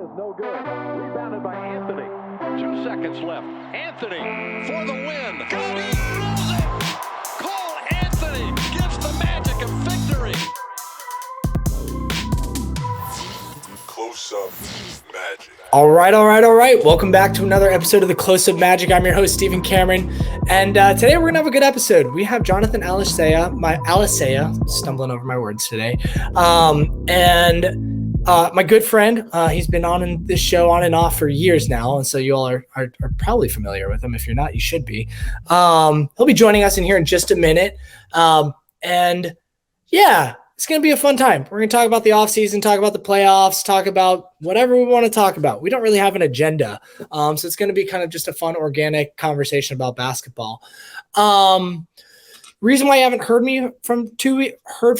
is no good. Rebounded by Anthony. 2 seconds left. Anthony for the win. Cody rolls it. Cole Anthony gives the Magic a victory. Close-up Magic. All right. Welcome back to another episode of the Close-Up Magic. I'm your host, Stephen Cameron, and today we're gonna have a good episode. We have Jonathan Alicea, stumbling over my words today, and my good friend. He's been on this show on and off for years now, and so you all are probably familiar with him. If you're not, you should be. He'll be joining us in here in just a minute, and yeah. It's going to be a fun time. We're going to talk about the offseason, talk about the playoffs, talk about whatever we want to talk about. We don't really have an agenda. So it's going to be kind of just a fun, organic conversation about basketball. Reason why you haven't heard from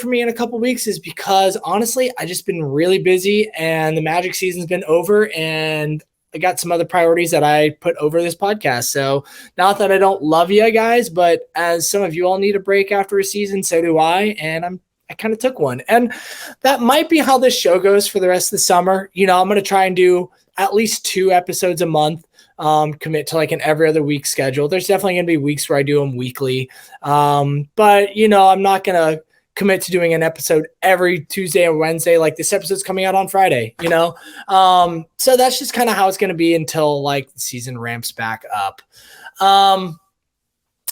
me in a couple weeks is because, honestly, I just been really busy and the Magic season's been over and I got some other priorities that I put over this podcast. So not that I don't love you guys, but as some of you all need a break after a season, so do I. And I kind of took one, and that might be how this show goes for the rest of the summer. You know, I'm going to try and do at least 2 episodes a month, commit to like an every other week schedule. There's definitely going to be weeks where I do them weekly. But you know, I'm not going to commit to doing an episode every Tuesday or Wednesday. Like this episode's coming out on Friday, you know? So that's just kind of how it's going to be until like the season ramps back up.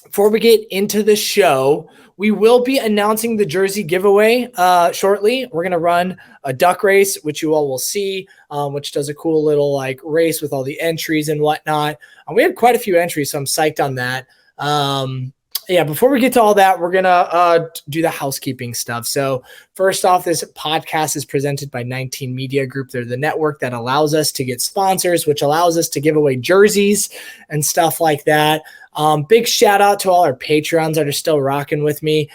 Before we get into the show, we will be announcing the jersey giveaway shortly. We're going to run a duck race, which you all will see, which does a cool little like race with all the entries and whatnot. We had quite a few entries, so I'm psyched on that. Yeah, before we get to all that, we're going to do the housekeeping stuff. So first off, this podcast is presented by 19 Media Group. They're the network that allows us to get sponsors, which allows us to give away jerseys and stuff like that. Big shout out to all our Patreons that are still rocking with me,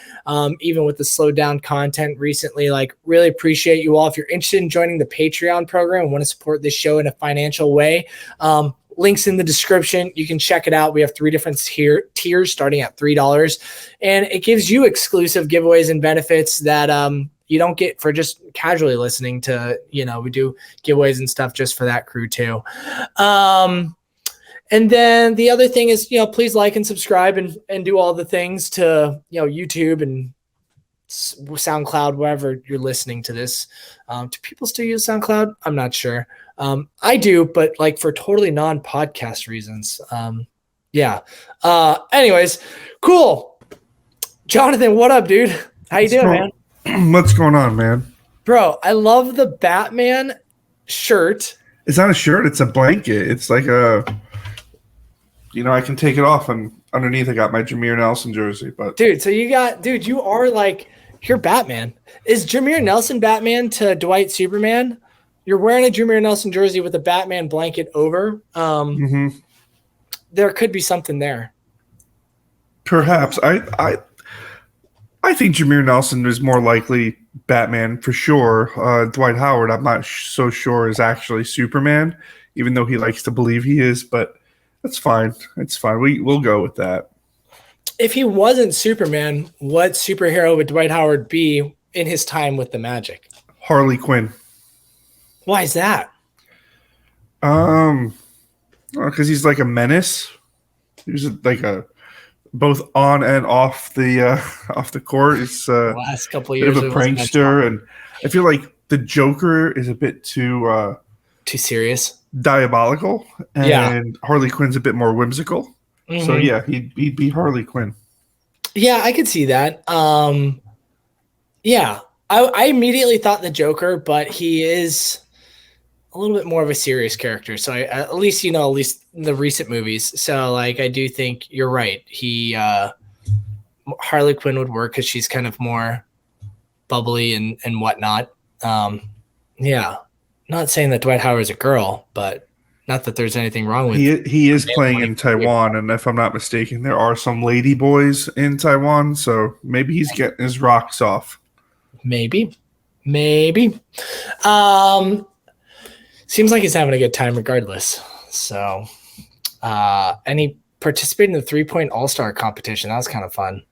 even with the slowed down content recently. Like, really appreciate you all. If you're interested in joining the Patreon program and want to support this show in a financial way, links in the description. You can check it out. We have 3 different tiers starting at $3, and it gives you exclusive giveaways and benefits that you don't get for just casually listening to. You know, we do giveaways and stuff just for that crew too. And then the other thing is, you know, please like and subscribe and do all the things to, you know, YouTube and SoundCloud, wherever you're listening to this. Do people still use SoundCloud? I'm not sure. I do, but like for totally non-podcast reasons. Yeah. Anyways, cool. Jonathan, what up, dude? How you doing, man? What's going on, man? Bro, I love the Batman shirt. It's not a shirt. It's a blanket. It's like a... You know, I can take it off, and underneath I got my Jameer Nelson jersey. But dude, so you are like, you're Batman. Is Jameer Nelson Batman to Dwight Superman? You're wearing a Jameer Nelson jersey with a Batman blanket over. There could be something there. Perhaps. I think Jameer Nelson is more likely Batman for sure. Dwight Howard, I'm not so sure is actually Superman, even though he likes to believe he is, but that's fine. It's fine. We'll go with that. If he wasn't Superman, what superhero would Dwight Howard be in his time with the Magic? Harley Quinn. Why is that? Because he's like a menace. He's like a both on and off the court. It's last couple of years bit of a prankster, and I feel like the Joker is a bit too serious. Diabolical, and Harley Quinn's a bit more whimsical. So yeah, he'd be Harley Quinn. Yeah, I could see that. Yeah, I immediately thought the Joker, but he is a little bit more of a serious character. So at least in the recent movies. So like, I do think you're right. Harley Quinn would work because she's kind of more bubbly and whatnot. Yeah. Not saying that Dwight Howard is a girl, but not that there's anything wrong with it. He is playing in Taiwan, and if I'm not mistaken, there are some lady boys in Taiwan, so maybe he's getting his rocks off. Maybe. Seems like he's having a good time regardless. So, and he participated in the 3-point All-Star competition. That was kind of fun.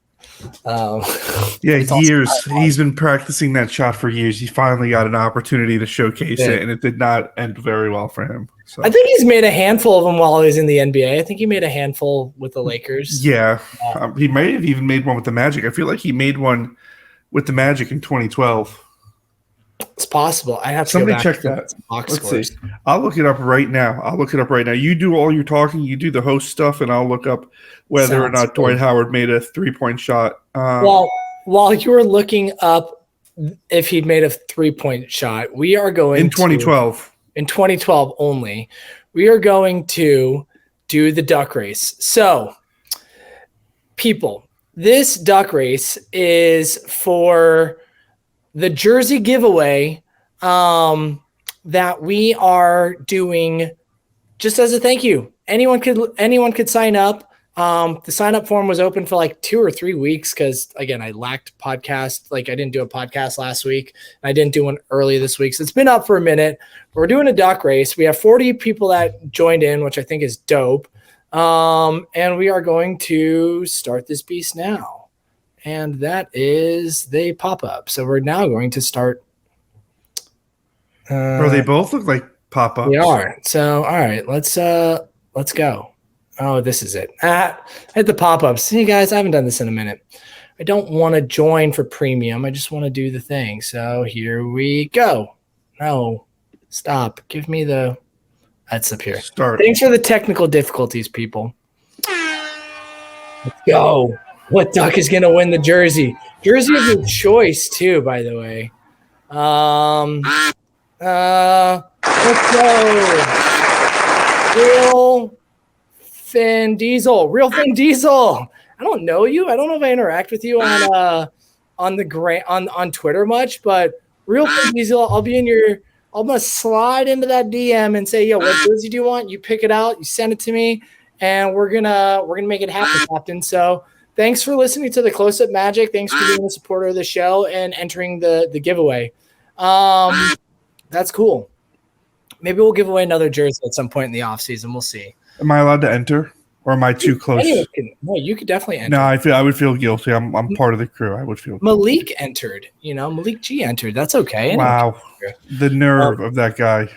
Yeah, it's also years. He's been practicing that shot for years. He finally got an opportunity to showcase it, and it did not end very well for him. So I think he's made a handful of them while he was in the NBA. I think he made a handful with the Lakers. Yeah, he may have even made one with the Magic. I feel like he made one with the Magic in 2012. It's possible. I have to Somebody go back check to that. box Let's scores. see. I'll look it up right now. You do all your talking. You do the host stuff, and I'll look up whether or not Dwight Howard made a 3-point shot. Well, while you were looking up if he'd made a 3-point shot, we are going in 2012. In 2012 only, we are going to do the duck race. So, people, this duck race is for the jersey giveaway that we are doing just as a thank you. Anyone could sign up. The sign up form was open for like 2 or 3 weeks because, again, I lacked podcast. Like, I didn't do a podcast last week. I didn't do one early this week. So it's been up for a minute. We're doing a duck race. We have 40 people that joined in, which I think is dope. And we are going to start this beast now. And that is the pop-up. So we're now going to start. They both look like pop-ups. They are. So, all right, let's go. Oh, this is it. Hit the pop-ups. See, guys, I haven't done this in a minute. I don't want to join for premium. I just want to do the thing. So here we go. No, stop. Give me the – that's up here. Start. Thanks for the technical difficulties, people. Let's go. What duck is going to win the jersey? Jersey of your choice, too, by the way. Let's go. Real Finn Diesel. I don't know you. I don't know if I interact with you on Twitter much, but Real Finn Diesel, I'm gonna slide into that DM and say, yo, what jersey do you want? You pick it out, you send it to me, and we're gonna make it happen, Captain. So thanks for listening to the Close Up Magic. Thanks for being a supporter of the show and entering the giveaway. That's cool. Maybe we'll give away another jersey at some point in the offseason. We'll see. Am I allowed to enter, or am I too close? No, you could definitely enter. No, I would feel guilty. I'm part of the crew. I would feel guilty. Malik entered. Malik G entered. That's okay. Wow, the nerve of that guy.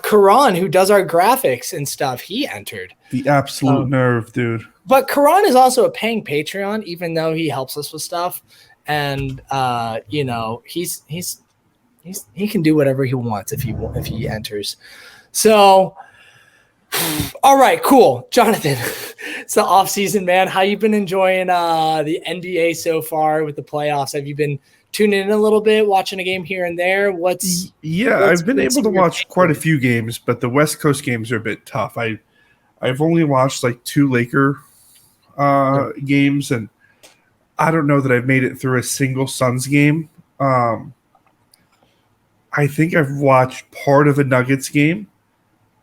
Karan, who does our graphics and stuff, he entered. The absolute nerve, dude. But Karan is also a paying Patreon, even though he helps us with stuff, and he can do whatever he wants if he enters. So. All right, cool. Jonathan, it's the offseason, man. How you been enjoying the NBA so far with the playoffs? Have you been tuning in a little bit, watching a game here and there? I've been able to watch quite a few games, but the West Coast games are a bit tough. I've only watched like 2 Laker games, and I don't know that I've made it through a single Suns game. I think I've watched part of a Nuggets game.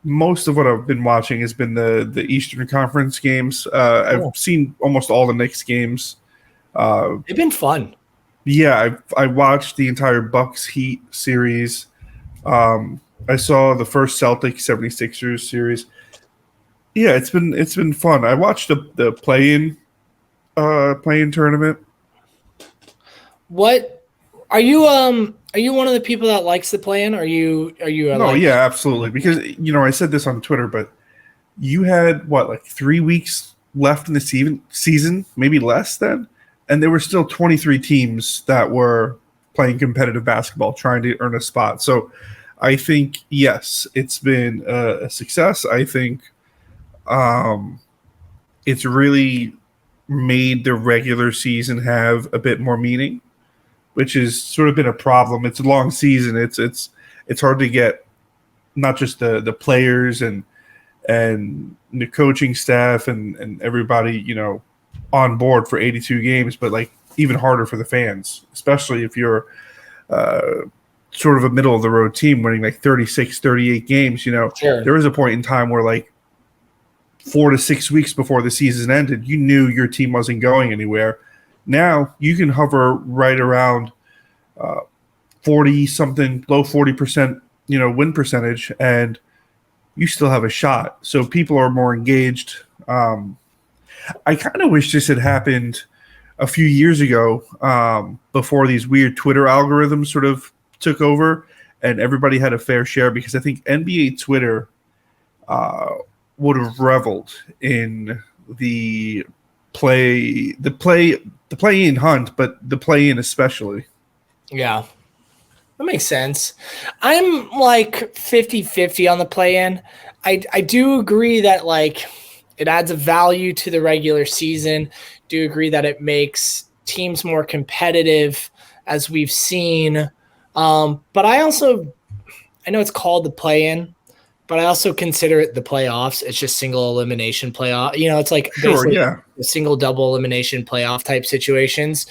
Most of what I've been watching has been the Eastern Conference games. I've seen almost all the Knicks games. They've been fun. Yeah, I watched the entire Bucks Heat series. I saw the first Celtics 76ers series. Yeah, it's been fun. I watched the play-in tournament. What are you Are you one of the people that likes the play-in? Are you? No, yeah, absolutely. Because I said this on Twitter, but you had like 3 weeks left in the season, maybe less then, and there were still 23 teams that were playing competitive basketball, trying to earn a spot. So, I think yes, it's been a success. I think it's really made the regular season have a bit more meaning, which has sort of been a problem. It's a long season. It's hard to get not just the players and the coaching staff and everybody, on board for 82 games, but like even harder for the fans, especially if you're sort of a middle of the road team winning like 36, 38 games. Sure. There was a point in time where like 4 to 6 weeks before the season ended, you knew your team wasn't going anywhere. Now you can hover right around 40-something, low 40%, win percentage, and you still have a shot. So people are more engaged. I kind of wish this had happened a few years ago, before these weird Twitter algorithms sort of took over, and everybody had a fair share, because I think NBA Twitter would have reveled in the play-in hunt, but the play-in especially. Yeah. That makes sense. I'm like 50-50 on the play-in. I do agree that like it adds a value to the regular season. Do agree that it makes teams more competitive, as we've seen. But I know it's called the play-in, but I also consider it the playoffs. It's just single elimination playoff. It's like basically a single double elimination playoff type situations.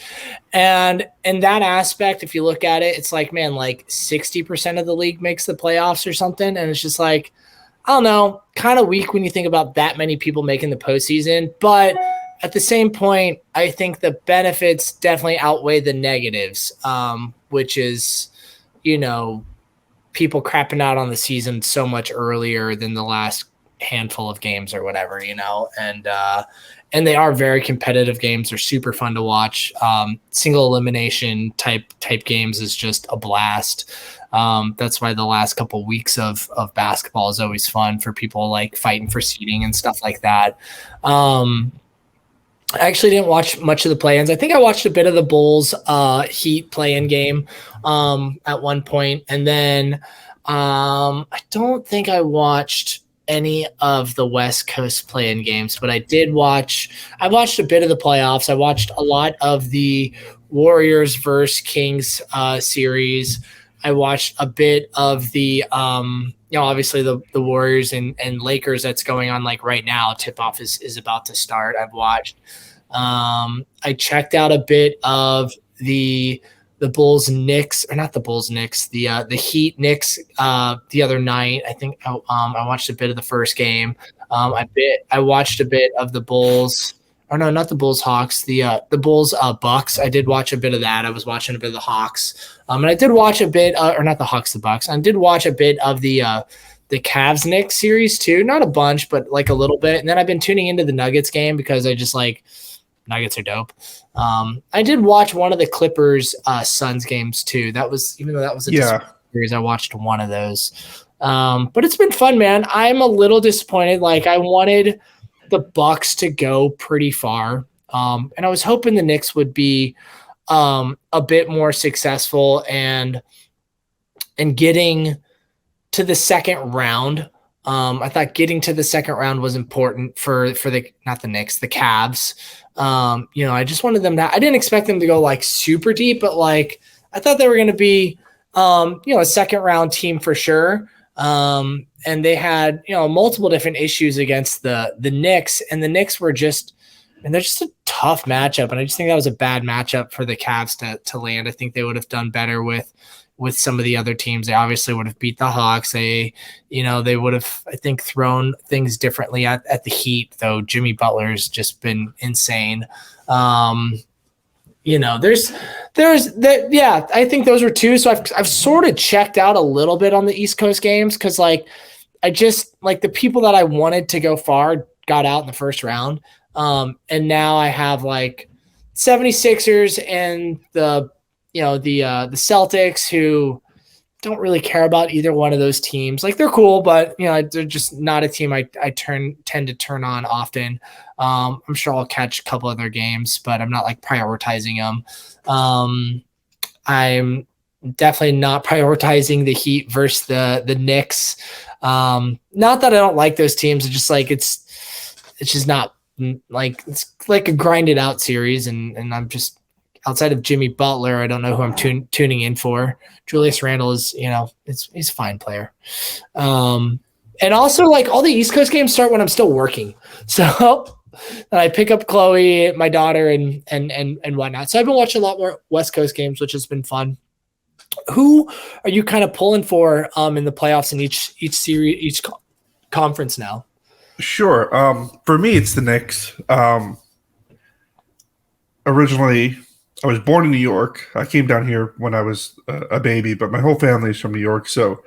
And in that aspect, if you look at it, it's like, man, like 60% of the league makes the playoffs or something. And it's just like, I don't know, kind of weak when you think about that many people making the postseason. But at the same point, I think the benefits definitely outweigh the negatives, which is, people crapping out on the season so much earlier than the last handful of games or whatever, and they are very competitive games. They're super fun to watch. Single elimination type games is just a blast. That's why the last couple weeks of basketball is always fun for people like fighting for seeding and stuff like that. I actually didn't watch much of the play-ins. I think I watched a bit of the Bulls Heat play-in game at one point. And then I don't think I watched any of the West Coast play-in games, but I watched a bit of the playoffs. I watched a lot of the Warriors versus Kings series. I watched a bit of the obviously the Warriors and Lakers that's going on like right now. Tip-off is about to start. I've watched. I checked out a bit of the Bulls Knicks, or not the Bulls Knicks, the Heat Knicks the other night. I think I watched a bit of the first game. I watched a bit of the Bulls. Or no, not the Bulls Hawks. The Bulls Bucks. I did watch a bit of that. I was watching a bit of the Hawks. And I did watch a bit, or not the Hawks, the Bucks. I did watch a bit of the Cavs Knicks series too. Not a bunch, but like a little bit. And then I've been tuning into the Nuggets game because I just like Nuggets are dope. I did watch one of the Clippers Suns games too. That was, even though that was a series, I watched one of those. But it's been fun, man. I'm a little disappointed. Like I wanted the Bucks to go pretty far. And I was hoping the Knicks would be a bit more successful and getting to the second round. I thought getting to the second round was important for not the Knicks, the Cavs. I just wanted them to, I didn't expect them to go like super deep, but like, I thought they were going to be, a second round team for sure. And they had, multiple different issues against the Knicks, and the Knicks were they're just a tough matchup. And I just think that was a bad matchup for the Cavs to land. I think they would have done better with some of the other teams. They obviously would have beat the Hawks. They would have, I think, thrown things differently at the Heat, though Jimmy Butler's just been insane. There's that. Yeah, I think those were two. So I've sort of checked out a little bit on the East Coast games because like I just like the people that I wanted to go far got out in the first round. And now I have like 76ers and the Celtics, who don't really care about either one of those teams. Like they're cool, but they're just not a team I tend to turn on often. I'm sure I'll catch a couple of their games, but I'm not like prioritizing them. I'm definitely not prioritizing the Heat versus the Knicks. Not that I don't like those teams. It's just like it's just not like, it's like a grinded out series, and I'm just, outside of Jimmy Butler, I don't know who I'm tuning in for. Julius Randle is, he's a fine player. And also like all the East Coast games start when I'm still working. So I pick up Chloe, my daughter, and whatnot. So I've been watching a lot more West Coast games, which has been fun. Who are you kind of pulling for in the playoffs in each series, each conference now? Sure. For me, it's the Knicks. Originally, I was born in New York. I came down here when I was a baby, but my whole family is from New York. So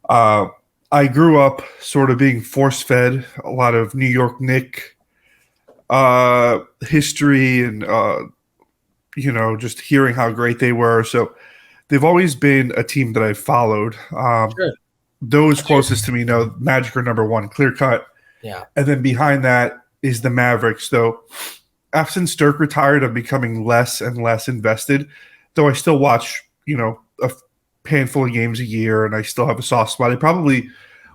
I grew up sort of being force-fed a lot of New York Knicks history and just hearing how great they were. So they've always been a team that I've followed. Sure. Those closest to me know Magic are number one, clear cut. Yeah. And then behind that is the Mavericks. Though, since Dirk retired, I'm becoming less and less invested. Though I still watch, a handful of games a year, and I still have a soft spot. I probably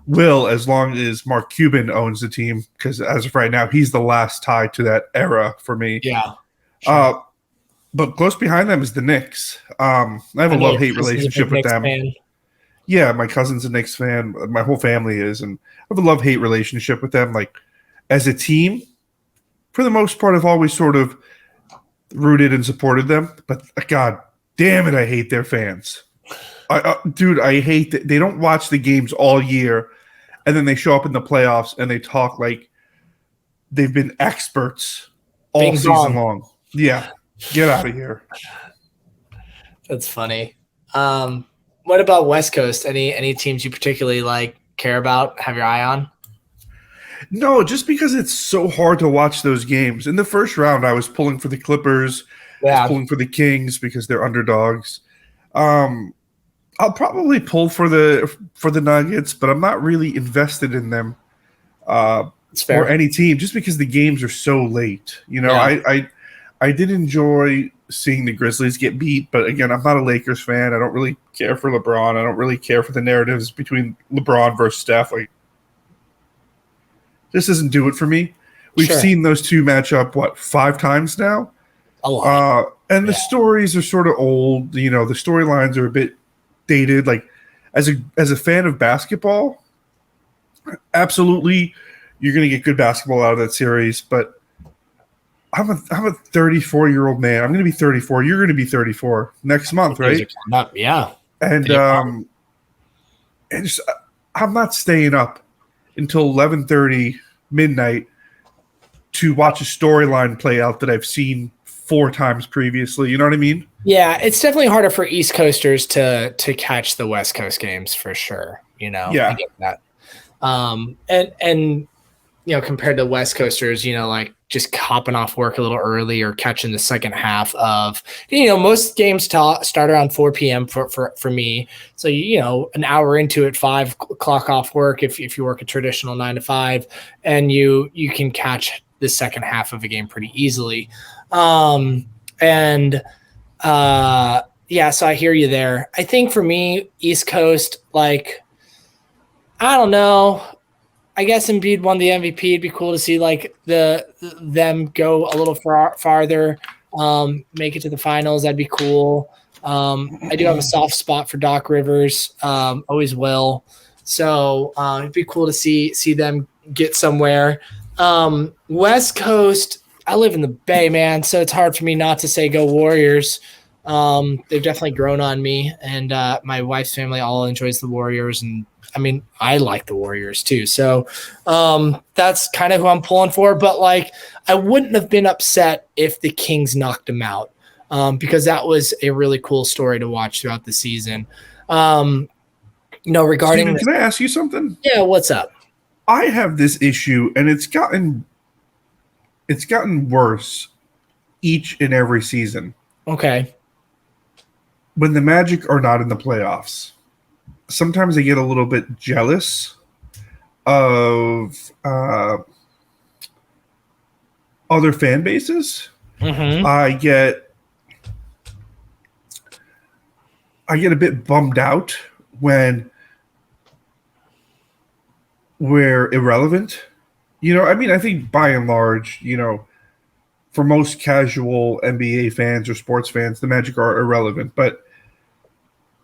will as long as Mark Cuban owns the team, because as of right now, he's the last tie to that era for me. Yeah. Sure. But close behind them is the Knicks. I have a love-hate relationship with them. Fan. Yeah, my cousin's a Knicks fan. My whole family is, and I have a love-hate relationship with them. Like, as a team, for the most part, I've always sort of rooted and supported them. But God damn it, I hate their fans. Dude, I hate that they don't watch the games all year, and then they show up in the playoffs and they talk like they've been experts all season long. Yeah, get out of here. That's funny. What about West Coast? Any teams you particularly care about, have your eye on? No, just because it's so hard to watch those games. In the first round, I was pulling for the Clippers. Yeah. I was pulling for the Kings because they're underdogs. I'll probably pull for the Nuggets, but I'm not really invested in them or any team just because the games are so late. Yeah. I did enjoy seeing the Grizzlies get beat, but again, I'm not a Lakers fan. I don't really care for LeBron. I don't really care for the narratives between LeBron versus Steph. This doesn't do it for me. We've seen those two match up, 5 times now? A lot. And the stories are sort of old. The storylines are a bit dated. Like, as a fan of basketball, absolutely, you're going to get good basketball out of that series. But I'm a 34-year-old man. I'm going to be 34. You're going to be 34 next month, right? Yeah. And I'm not staying up until 11:30 midnight to watch a storyline play out that I've seen 4 times previously. You know what I mean? Yeah, it's definitely harder for East Coasters to catch the West Coast games for sure. Yeah. I get that. And compared to West Coasters, just hopping off work a little early or catching the second half of, most games start around 4 p.m. for me. So, an hour into it, 5 o'clock off work, if you work a traditional 9 to 5, and you can catch the second half of a game pretty easily. So I hear you there. I think for me, East Coast, I don't know. I guess Embiid won the MVP. It'd be cool to see them go a little farther, make it to the finals. That'd be cool. I do have a soft spot for Doc Rivers. Always will. So it'd be cool to see them get somewhere. West Coast, I live in the Bay, man, so it's hard for me not to say go Warriors. They've definitely grown on me, and my wife's family all enjoys the Warriors, and I like the Warriors too. So that's kind of who I'm pulling for. But I wouldn't have been upset if the Kings knocked them out because that was a really cool story to watch throughout the season. Regarding Steven, can I ask you something? Yeah, what's up? I have this issue, and it's gotten worse each and every season. Okay. When the Magic are not in the playoffs, sometimes I get a little bit jealous of other fan bases. Mm-hmm. I get a bit bummed out when we're irrelevant. I think by and large, for most casual NBA fans or sports fans, the Magic are irrelevant. But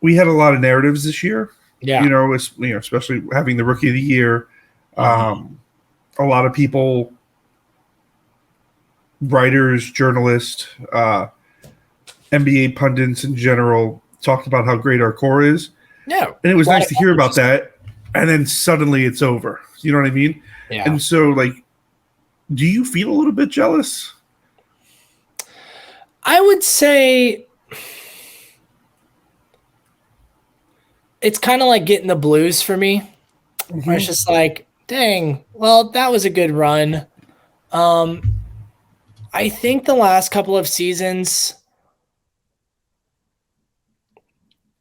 we had a lot of narratives this year. Yeah. Especially having the Rookie of the Year. A lot of people, writers, journalists, NBA pundits in general, talked about how great our core is. Yeah. And it was nice to hear about that. And then suddenly it's over. You know what I mean? Yeah. And so, do you feel a little bit jealous? I would say it's kind of like getting the blues for me. Mm-hmm. Where it's just dang, well, that was a good run. I think the last couple of seasons,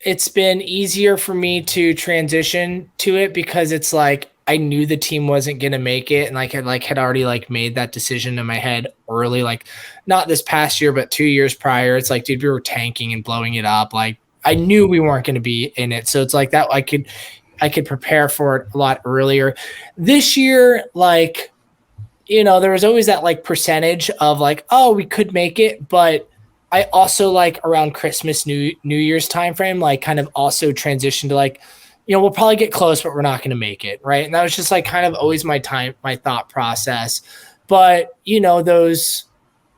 it's been easier for me to transition to it because it's like I knew the team wasn't going to make it, and like had already like made that decision in my head early, like not this past year but 2 years prior. It's like, dude, we were tanking and blowing it up. Like I knew we weren't going to be in it. So it's like that I could prepare for it a lot earlier. This year, like, there was always that like percentage of like, oh, we could make it, but I also like around Christmas, New Year's timeframe, like kind of also transitioned to like, we'll probably get close, but we're not going to make it, right? And that was just like kind of always my thought process. But those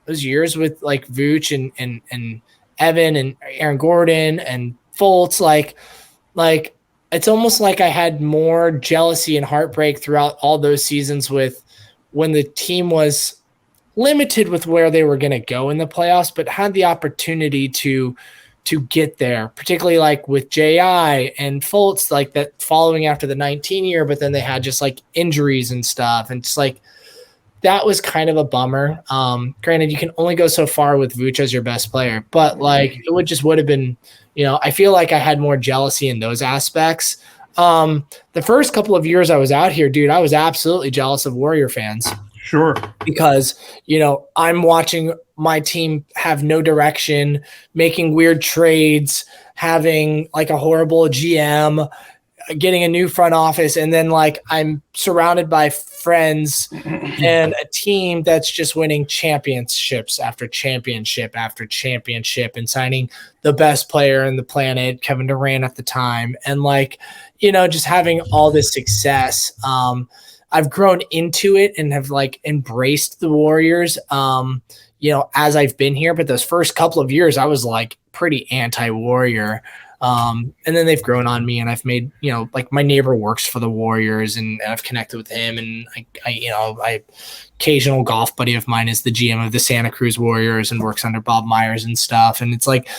years with like Vooch and Evan and Aaron Gordon and Fultz, like it's almost like I had more jealousy and heartbreak throughout all those seasons with when the team was limited with where they were going to go in the playoffs, but had the opportunity to get there, particularly like with JI and Fultz, like that following after the 19 year, but then they had just like injuries and stuff. And it's like, that was kind of a bummer. Granted, you can only go so far with Vooch as your best player, but like it would have been, I feel like I had more jealousy in those aspects. The first couple of years I was out here, dude, I was absolutely jealous of Warrior fans. Sure. Because, I'm watching my team have no direction, making weird trades, having like a horrible GM, getting a new front office, and then like I'm surrounded by friends and a team that's just winning championships after championship after championship and signing the best player in the planet, Kevin Durant at the time, and like, just having all this success. I've grown into it and have like embraced the Warriors, as I've been here. But those first couple of years, I was like pretty anti-Warrior. And then they've grown on me, and I've made, like my neighbor works for the Warriors, and I've connected with him. And I occasional golf buddy of mine is the GM of the Santa Cruz Warriors and works under Bob Myers and stuff. And it's like,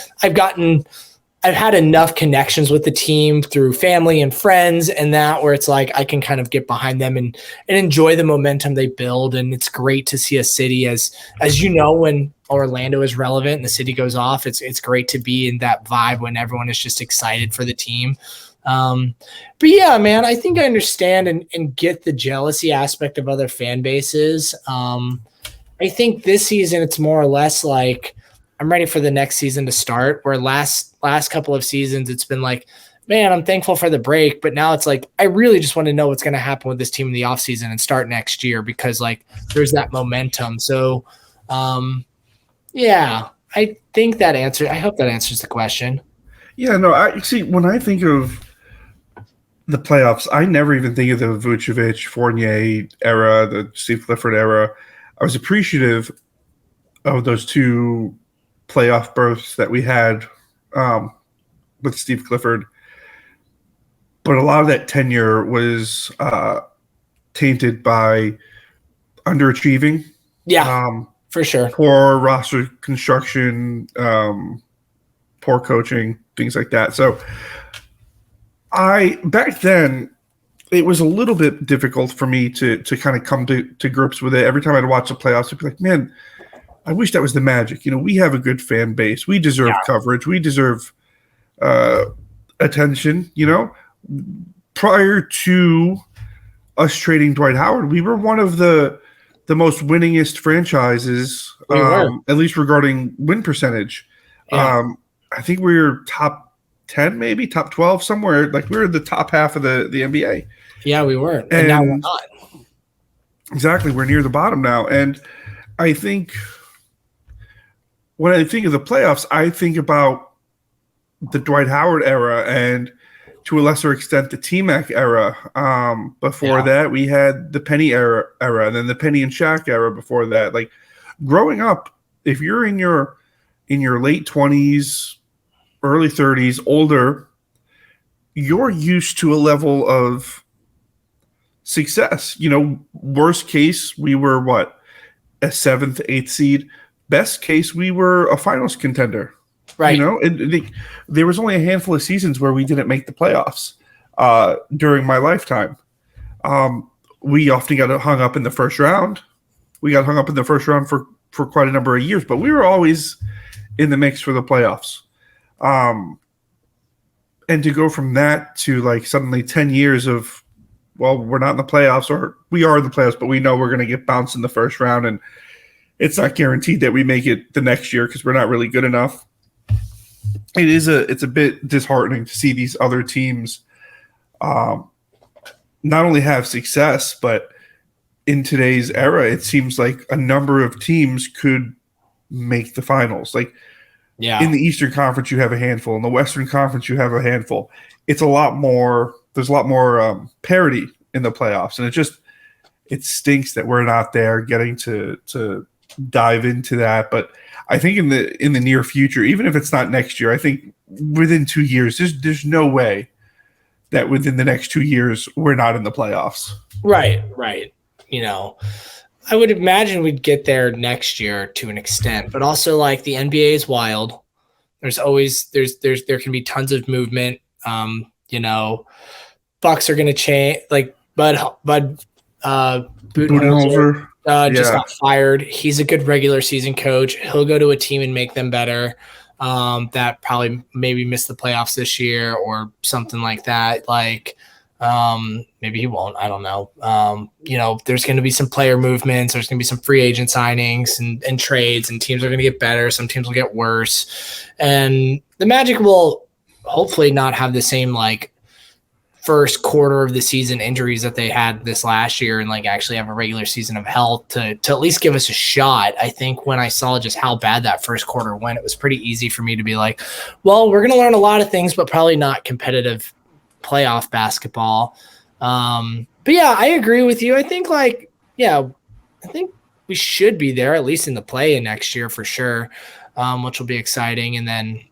I've had enough connections with the team through family and friends and that, where it's like I can kind of get behind them and enjoy the momentum they build. And it's great to see a city as when Orlando is relevant and the city goes off, it's great to be in that vibe when everyone is just excited for the team. But yeah, man, I think I understand and get the jealousy aspect of other fan bases. I think this season it's more or less like I'm ready for the next season to start, where last couple of seasons it's been like, man, I'm thankful for the break, but now it's like I really just want to know what's going to happen with this team in the offseason and start next year, because like there's that momentum. So yeah, I hope that answers the question. Yeah, no, I see. When I think of the playoffs, I never even think of the Vucevic, Fournier era, the Steve Clifford era. I was appreciative of those two playoff berths that we had with Steve Clifford, but a lot of that tenure was tainted by underachieving. Yeah, for sure. Poor roster construction, poor coaching, things like that. So back then it was a little bit difficult for me to kind of come to grips with it. Every time I'd watch the playoffs, I'd be like, man, I wish that was the magic. We have a good fan base. We deserve coverage. We deserve attention. Prior to us trading Dwight Howard, we were one of the most winningest franchises, at least regarding win percentage. Yeah. I think we were top 10, maybe top 12, somewhere. Like we were the top half of the NBA. Yeah, we were. And now we're not. Exactly. We're near the bottom now. And I think when I think of the playoffs, I think about the Dwight Howard era and to a lesser extent the T-Mac era. Before that, we had the Penny era, and then the Penny and Shaq era before that. Like growing up, if you're in your late 20s, early 30s, older, you're used to a level of success. Worst case, we were what? A 7th, 8th seed. Best case, we were a finals contender. Right. There was only a handful of seasons where we didn't make the playoffs during my lifetime. We often got hung up in the first round. We got hung up in the first round for for quite a number of years, but we were always in the mix for the playoffs. And to go from that to like suddenly 10 years of, well, we're not in the playoffs, or we are in the playoffs, but we know we're going to get bounced in the first round, and it's not guaranteed that we make it the next year because we're not really good enough. It's a bit disheartening to see these other teams not only have success, but in today's era, it seems like a number of teams could make the finals. Like, in the Eastern Conference, you have a handful. In the Western Conference, you have a handful. It's a lot more. There's a lot more parity in the playoffs, and it stinks that we're not there getting to dive into that. But I think in the near future, even if it's not next year, I think within 2 years, there's no way that within the next 2 years we're not in the playoffs. Right. I would imagine we'd get there next year to an extent, but also like the NBA is wild. There's always there can be tons of movement. Bucks are going to change. Like Bud Budenholzer just got fired. He's a good regular season coach. He'll go to a team and make them better. That probably maybe miss the playoffs this year or something like that. Like. Maybe he won't. I don't know. There's going to be some player movements. There's going to be some free agent signings and trades, and teams are going to get better. Some teams will get worse. And the Magic will hopefully not have the same like first quarter of the season injuries that they had this last year, and like actually have a regular season of health to at least give us a shot. I think when I saw just how bad that first quarter went, it was pretty easy for me to be like, well, we're going to learn a lot of things, but probably not competitive playoff basketball. But yeah, I agree with you. I think we should be there at least in the play-in next year for sure, which will be exciting. And then,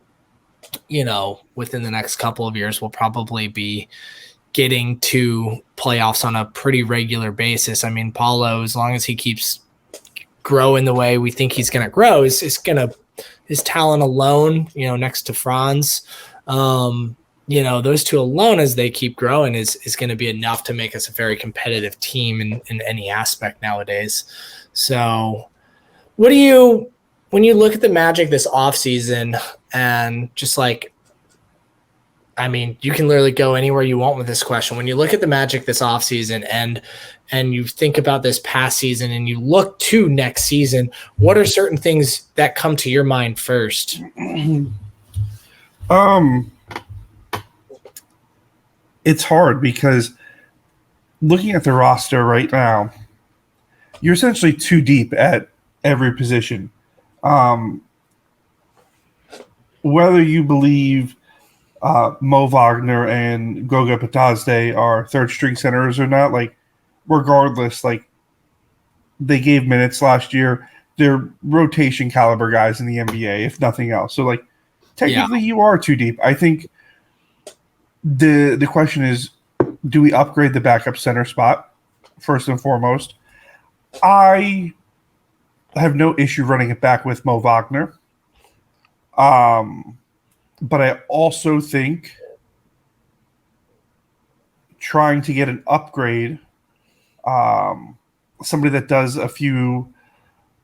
within the next couple of years, we'll probably be getting to playoffs on a pretty regular basis. I mean, Paulo, as long as he keeps growing the way we think he's going to grow, his talent alone, next to Franz, those two alone, as they keep growing, is going to be enough to make us a very competitive team in any aspect nowadays. So when you look at the Magic this offseason and just like, I mean, you can literally go anywhere you want with this question. When you look at the Magic this offseason and you think about this past season and you look to next season, what are certain things that come to your mind first? It's hard because looking at the roster right now, you're essentially too deep at every position. Whether you believe Mo Wagner and Goga Patazde are third-string centers or not, like, regardless, like, they gave minutes last year. They're rotation caliber guys in the NBA, if nothing else. So, like, technically you are too deep. I think the question is, do we upgrade the backup center spot first and foremost? I have no issue running it back with Mo Wagner. But I also think trying to get an upgrade, somebody that does a few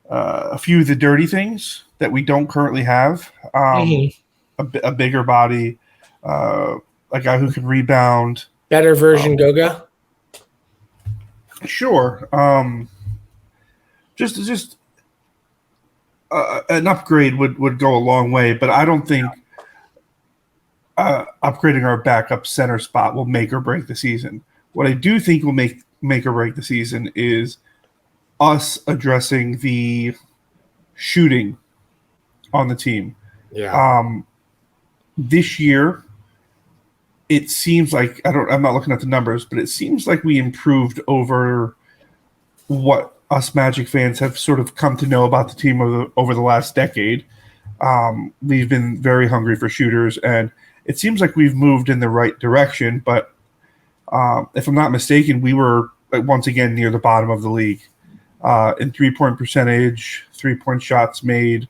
of the dirty things that we don't currently have, a bigger body, a guy who can rebound. Better version Goga? Sure. Just an upgrade would go a long way, but I don't think upgrading our backup center spot will make or break the season. What I do think will make or break the season is us addressing the shooting on the team. Yeah. This year, it seems like I'm not looking at the numbers, but it seems like we improved over what us Magic fans have sort of come to know about the team over the last decade. We've been very hungry for shooters, and it seems like we've moved in the right direction. But if I'm not mistaken, we were once again near the bottom of the league in 3-point percentage, 3-point shots made,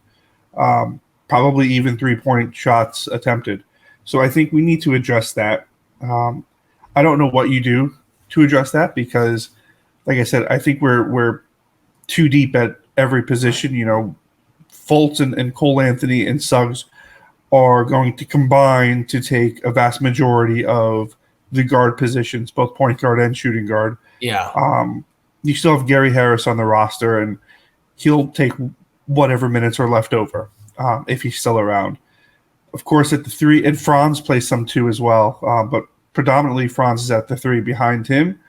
probably even 3-point shots attempted. So I think we need to address that. I don't know what you do to address that because, like I said, I think we're too deep at every position. Fultz and Cole Anthony and Suggs are going to combine to take a vast majority of the guard positions, both point guard and shooting guard. Yeah. You still have Gary Harris on the roster, and he'll take whatever minutes are left over if he's still around. Of course, at the 3, and Franz plays some too as well, but predominantly Franz is at the 3 behind him.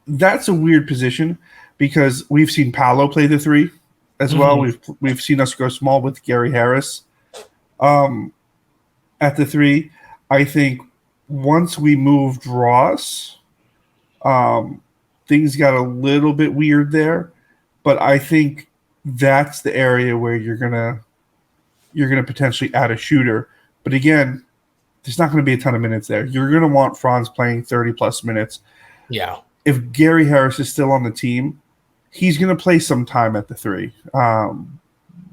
That's a weird position because we've seen Paolo play the 3 as well. We've seen us go small with Gary Harris at the 3. I think once we moved Ross, things got a little bit weird there, but I think that's the area where you're gonna potentially add a shooter. But again, there's not going to be a ton of minutes there. You're going to want Franz playing 30-plus minutes. Yeah. If Gary Harris is still on the team, he's going to play some time at the 3.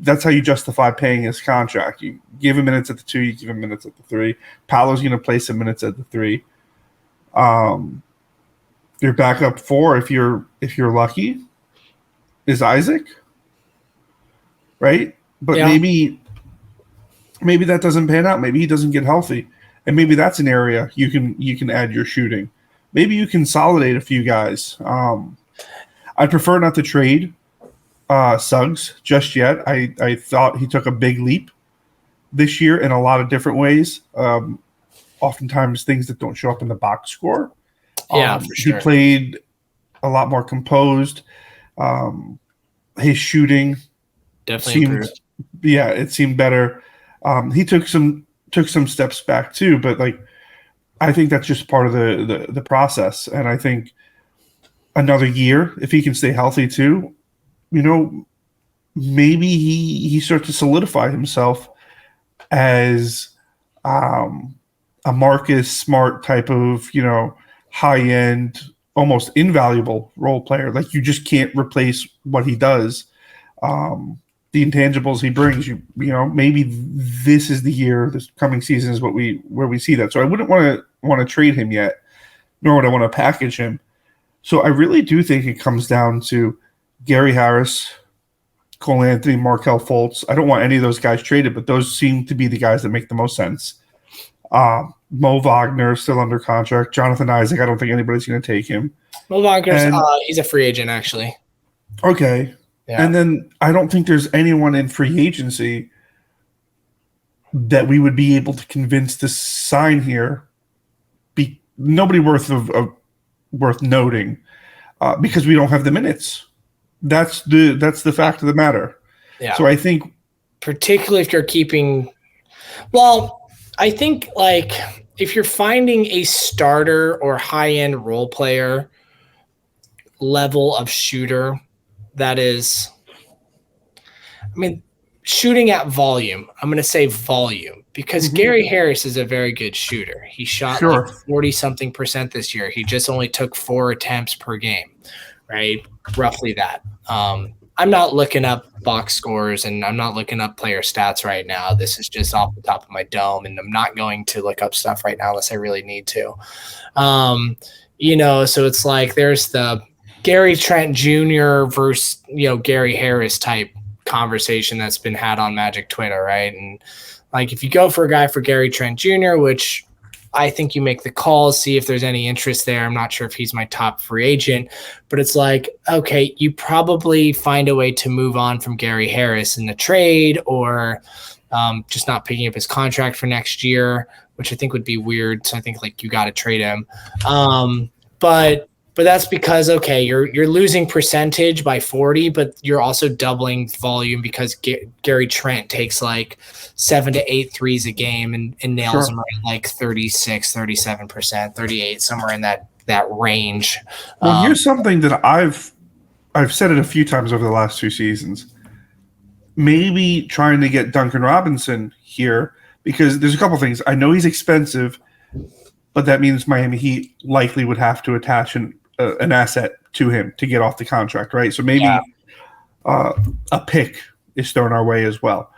That's how you justify paying his contract. You give him minutes at the 2, you give him minutes at the 3. Paolo's going to play some minutes at the 3. Your backup 4, if you're lucky, is Isaac, right? But maybe that doesn't pan out. Maybe he doesn't get healthy, and maybe that's an area you can add your shooting. Maybe you consolidate a few guys. I'd prefer not to trade Suggs just yet. I thought he took a big leap this year in a lot of different ways. Oftentimes things that don't show up in the box score. For sure. He played a lot more composed. His shooting definitely improved. Yeah, it seemed better. He took some steps back too, but I think that's just part of the process. And I think another year, if he can stay healthy too, maybe he starts to solidify himself as a Marcus Smart type of, high-end, almost invaluable role player. You just can't replace what he does. The intangibles he brings, maybe this is the year, this coming season is where we see that. So I wouldn't want to trade him yet, nor would I want to package him. So I really do think it comes down to Gary Harris, Cole Anthony, Markelle Fultz. I don't want any of those guys traded, but those seem to be the guys that make the most sense. Mo Wagner still under contract. Jonathan Isaac, I don't think anybody's going to take him. Mo Wagner's he's a free agent, actually. Okay. Yeah. And then I don't think there's anyone in free agency that we would be able to convince to sign here. Nobody worth noting because we don't have the minutes. That's the fact of the matter. Yeah. So I think, particularly if you're keeping, I think if you're finding a starter or high-end role player level of shooter that is, shooting at volume. I'm going to say volume because Gary Harris is a very good shooter. He shot 40-something% this year. He just only took 4 attempts per game, right? Roughly that. I'm not looking up box scores and I'm not looking up player stats right now. This is just off the top of my dome, and I'm not going to look up stuff right now unless I really need to. So it's there's the Gary Trent Jr. versus, Gary Harris type conversation that's been had on Magic Twitter, right? And if you go for a guy for Gary Trent Jr., which I think you make the call, see if there's any interest there. I'm not sure if he's my top free agent, but it's okay, you probably find a way to move on from Gary Harris in the trade or just not picking up his contract for next year, which I think would be weird. So I think you got to trade him. But that's because, you're losing percentage by 40, but you're also doubling volume because Gary Trent takes 7 to 8 threes a game and nails them at 36, 37%, 38, somewhere in that range. Well, here's something that I've said it a few times over the last 2 seasons. Maybe trying to get Duncan Robinson here because there's a couple things. I know he's expensive, but that means Miami Heat likely would have to attach an asset to him to get off the contract, right? So maybe a pick is thrown our way as well.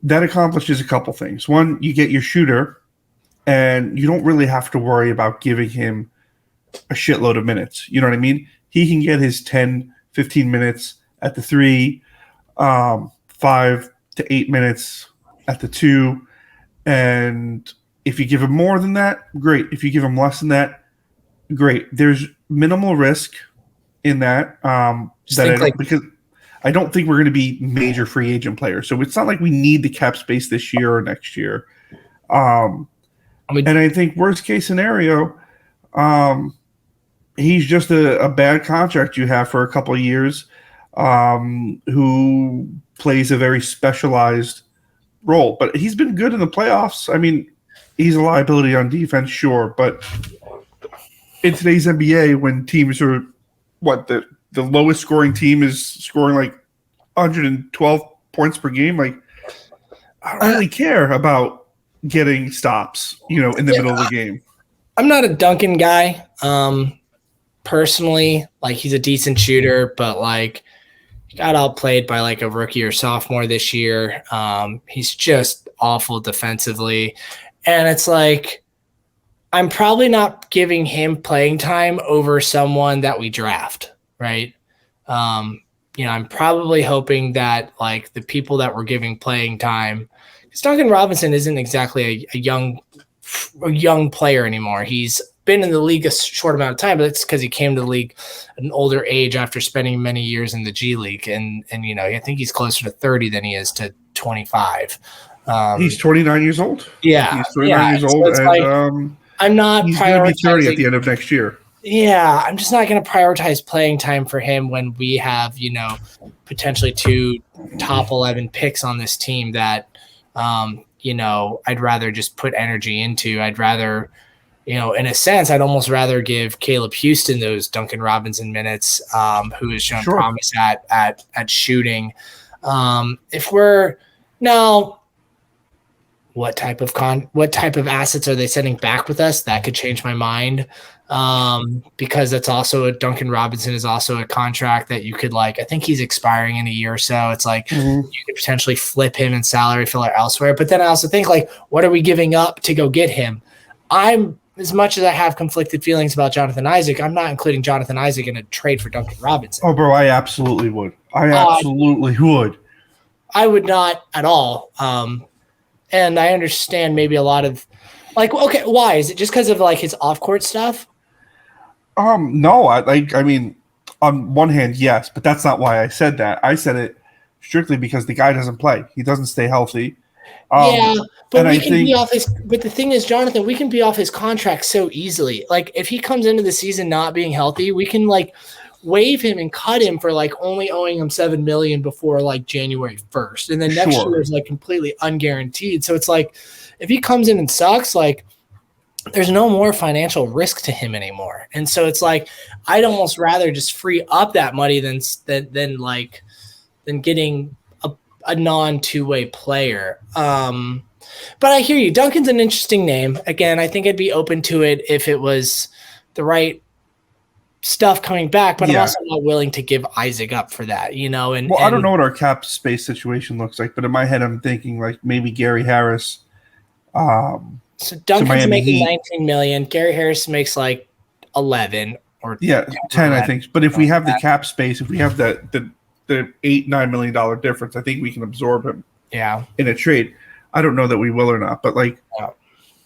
That accomplishes a couple things. One, you get your shooter, and you don't really have to worry about giving him a shitload of minutes. You know what I mean? He can get his 10, 15 minutes at the 3, 5 to 8 minutes at the 2. And if you give him more than that, great. If you give him less than that, great. There's minimal risk in that. Because I don't think we're going to be major free agent players. So it's not like we need the cap space this year or next year. And I think worst case scenario, he's just a bad contract you have for a couple of years, who plays a very specialized role. But he's been good in the playoffs. I mean, he's a liability on defense, sure. But in today's NBA, when teams are the lowest scoring team is scoring like 112 points per game, like I don't really care about getting stops, in the middle of the game. I'm not a Duncan guy. Personally, like he's a decent shooter, but like he got outplayed by like a rookie or sophomore this year. He's just awful defensively. And it's like, I'm probably not giving him playing time over someone that we draft, right? I'm probably hoping that like the people that we're giving playing time, because Duncan Robinson isn't exactly a young player anymore. He's been in the league a short amount of time, but it's because he came to the league at an older age after spending many years in the G League. And I think he's closer to 30 than he is to 25. He's 29 years old. Yeah. He's 29 years old. So and I'm not he's going to be 30 at the end of next year. Yeah, I'm just not going to prioritize playing time for him when we have, potentially 2 top 11 picks on this team that, I'd rather just put energy into. I'd rather, in a sense, I'd almost rather give Caleb Houston those Duncan Robinson minutes, who has shown promise at shooting. If we're now, what type of assets are they sending back with us? That could change my mind. Because that's also Duncan Robinson is also a contract that you could I think he's expiring in a year or so. It's like you could potentially flip him and salary filler elsewhere. But then I also think what are we giving up to go get him? As much as I have conflicted feelings about Jonathan Isaac, I'm not including Jonathan Isaac in a trade for Duncan Robinson. Oh, bro, I absolutely would. I absolutely would. I would not at all. And I understand maybe a lot of okay, why? Is it just because of his off-court stuff? No, I mean, on one hand, yes, but that's not why I said that. I said it strictly because the guy doesn't play. He doesn't stay healthy. But we can be off his. But the thing is, Jonathan, we can be off his contract so easily. If he comes into the season not being healthy, we can waive him and cut him for only owing him $7 million before January 1st, and then next year is completely unguaranteed. So it's if he comes in and sucks, there's no more financial risk to him anymore. And so it's I'd almost rather just free up that money than getting a non-two-way player. But I hear you. Duncan's an interesting name. Again, I think I'd be open to it if it was the right stuff coming back, but I'm also not willing to give Isaac up for that, I don't know what our cap space situation looks like, but in my head, I'm thinking maybe Gary Harris. So Duncan's making $19 million. Gary Harris makes 11 or 10, I think. But if we have the cap space, if we have the $8-9 million difference, I think we can absorb him. Yeah. In a trade, I don't know that we will or not, but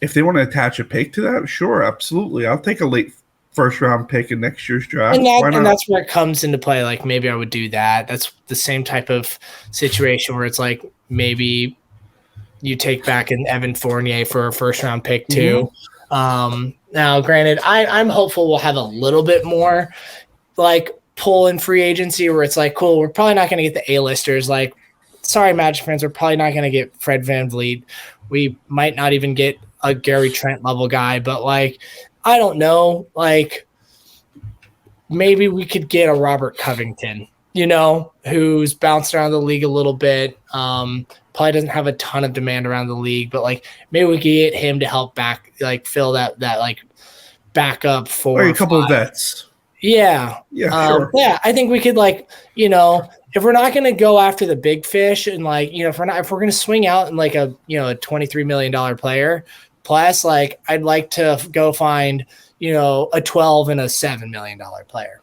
if they want to attach a pick to that, sure, absolutely. I'll take a late first round pick in next year's draft. And that's where it comes into play. Maybe I would do that. That's the same type of situation where it's maybe you take back an Evan Fournier for a first round pick too. Now, granted, I'm hopeful we'll have a little bit more pull in free agency where it's cool, we're probably not going to get the A-listers. Sorry, Magic fans, we're probably not going to get Fred VanVleet. We might not even get a Gary Trent level guy, but I don't know. Maybe we could get a Robert Covington, who's bounced around the league a little bit. Probably doesn't have a ton of demand around the league, but maybe we could get him to help fill that backup for a couple of vets. Yeah. Sure. Yeah, I think we could if we're not going to go after the big fish and if we're going to swing out in a $23 million player, plus, like I'd like to go find, a 12 and a $7 million player.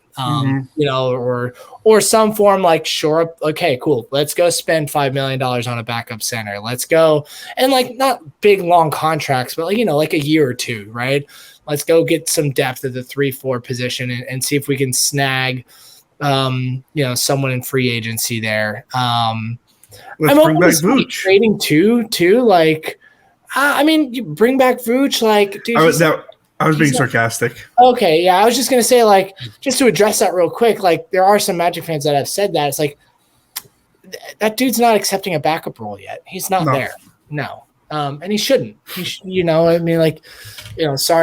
Or some form like shore up. Okay, cool. Let's go spend $5 million on a backup center. Let's go. And like not big, long contracts, but like a year or two, right? Let's go get some depth at the 3-4 position and see if we can snag, someone in free agency there. Let's bring back Vooch. Trading too. Like, you bring back Vooch. Like, dude, I was being sarcastic. Okay, yeah, I was just gonna say, like, just to address that real quick. Like, there are some Magic fans that have said that it's like that dude's not accepting a backup role yet. He's not there. No, and he shouldn't. Sorry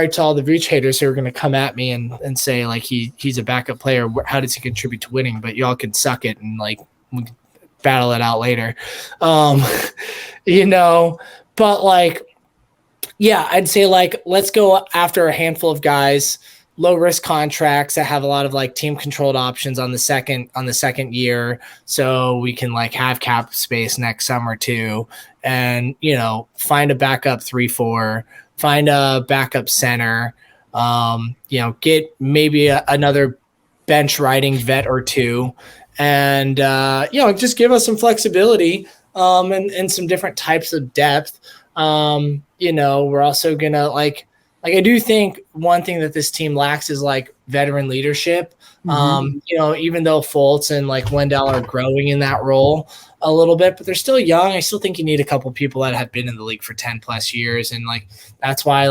to all the Vooch haters who are gonna come at me and say like he's a backup player. How does he contribute to winning? But y'all can suck it and like we can battle it out later. But like. Yeah, I'd say like let's go after a handful of guys, low risk contracts that have a lot of like team controlled options on the second year, so we can like have cap space next summer too, and find a backup 3-4, find a backup center, get maybe another bench riding vet or two, and just give us some flexibility and some different types of depth. We're also gonna like I do think one thing that this team lacks is like veteran leadership. Even though Fultz and like Wendell are growing in that role a little bit, but they're still young. I still think you need a couple people that have been in the league for 10 plus years. And like, that's why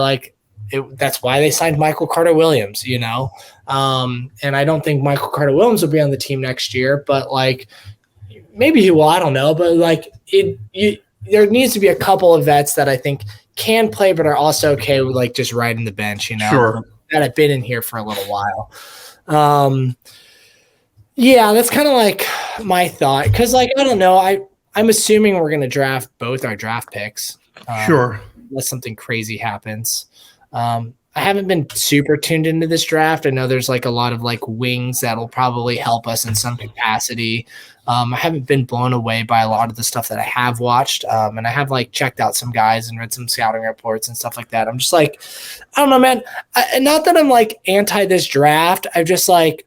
they signed Michael Carter-Williams, and I don't think Michael Carter-Williams will be on the team next year, but like maybe he will, I don't know. But like there needs to be a couple of vets that I think can play, but are also okay with like just riding the bench, Sure. that have been in here for a little while. That's kind of like my thought. Cause like, I don't know. I'm assuming we're going to draft both our draft picks. Sure. Unless something crazy happens. I haven't been super tuned into this draft. I know there's like a lot of like wings that'll probably help us in some capacity. I haven't been blown away by a lot of the stuff that I have watched. And I have like checked out some guys and read some scouting reports and stuff like that. I'm just like, I don't know, man. Not that I'm like anti this draft. I'm just like,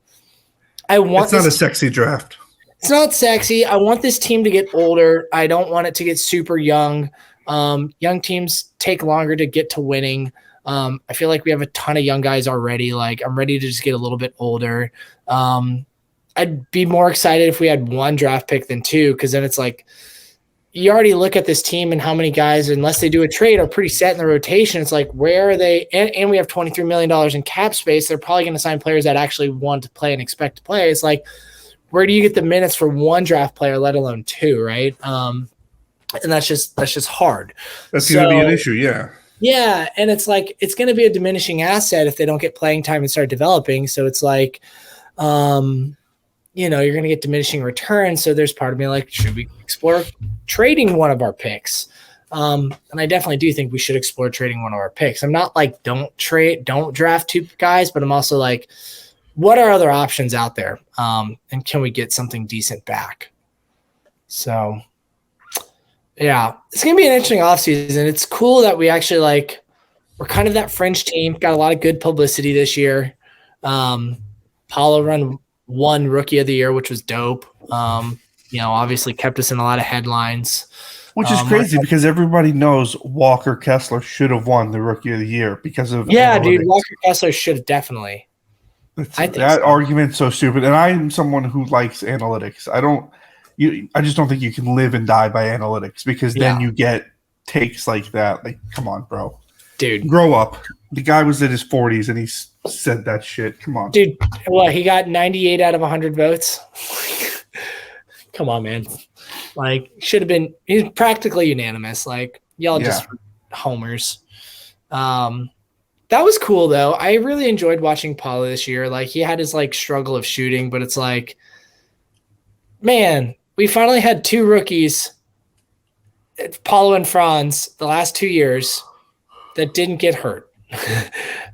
it's not a sexy draft. It's not sexy. I want this team to get older. I don't want it to get super young. Young teams take longer to get to winning. I feel like we have a ton of young guys already. Like I'm ready to just get a little bit older. I'd be more excited if we had one draft pick than two, because then it's like you already look at this team and how many guys, unless they do a trade, are pretty set in the rotation. It's like, where are they? And we have $23 million in cap space. They're probably going to sign players that actually want to play and expect to play. It's like, where do you get the minutes for one draft player, let alone two, right? And that's just hard. That's going to be an issue, yeah. Yeah, and it's like it's going to be a diminishing asset if they don't get playing time and start developing. So it's like, you're going to get diminishing returns. So there's part of me like, should we explore trading one of our picks? And I definitely do think we should explore trading one of our picks. I'm not like don't draft two guys, but I'm also like, what are other options out there? And can we get something decent back? So yeah, it's going to be an interesting offseason. It's cool that we actually we're kind of that fringe team, got a lot of good publicity this year. Paulo won Rookie of the Year, which was dope. Obviously kept us in a lot of headlines. Which is crazy because everybody knows Walker Kessler should have won the Rookie of the Year because of analytics. Dude, Walker Kessler should have definitely. That argument's so stupid. And I'm someone who likes analytics. I just don't think you can live and die by analytics, because then you get takes like that. Like, come on, bro. Dude. Grow up. The guy was in his 40s and he said that shit. Come on. Dude, he got 98 out of 100 votes? Come on, man. Should have been – he's practically unanimous. Y'all just homers. That was cool, though. I really enjoyed watching Paulo this year. He had his, struggle of shooting, but it's like, man, we finally had two rookies, Paulo and Franz, the last 2 years that didn't get hurt.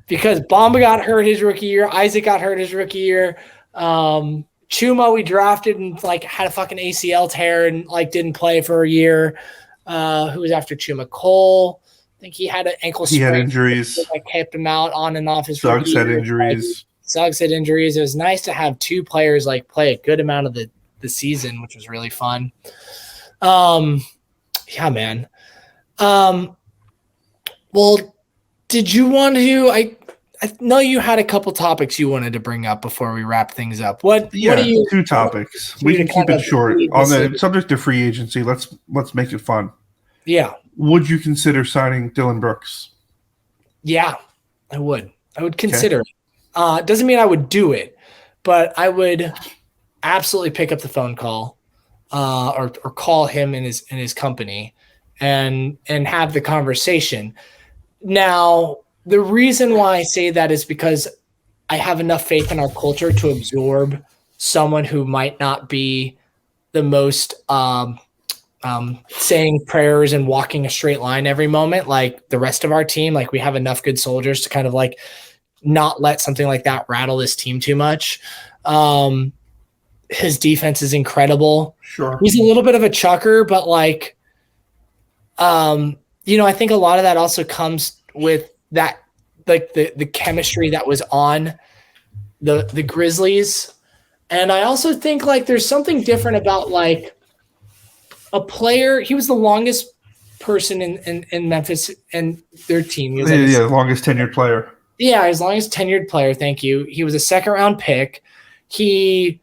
Because Bamba got hurt his rookie year. Isaac got hurt his rookie year. Chuma we drafted and had a fucking ACL tear and didn't play for a year. Who was after Chuma? Cole. I think he had an ankle He sprain. had injuries. That kept him out on and off his Suggs had year. injuries. Suggs had injuries. It was nice to have two players like play a good amount of the season, which was really fun. Yeah, man. Well, did you want to? I know you had a couple topics you wanted to bring up before we wrap things up. What do you? Two topics. We can keep it short. On the subject of free agency, let's make it fun. Yeah. Would you consider signing Dillon Brooks? Yeah, I would. I would consider it. Doesn't mean I would do it, but I would absolutely pick up the phone call, or call him in his company, and have the conversation. Now, the reason why I say that is because I have enough faith in our culture to absorb someone who might not be the most saying prayers and walking a straight line every moment like the rest of our team. Like, we have enough good soldiers to kind of like not let something like that rattle this team too much. His defense is incredible. Sure. He's a little bit of a chucker, but like, I think a lot of that also comes with that, like the chemistry that was on the Grizzlies. And I also think like there's something different about like a player. He was the longest person in Memphis and their team. He was the longest tenured player. Yeah, his longest tenured player. Thank you. He was a second-round pick. He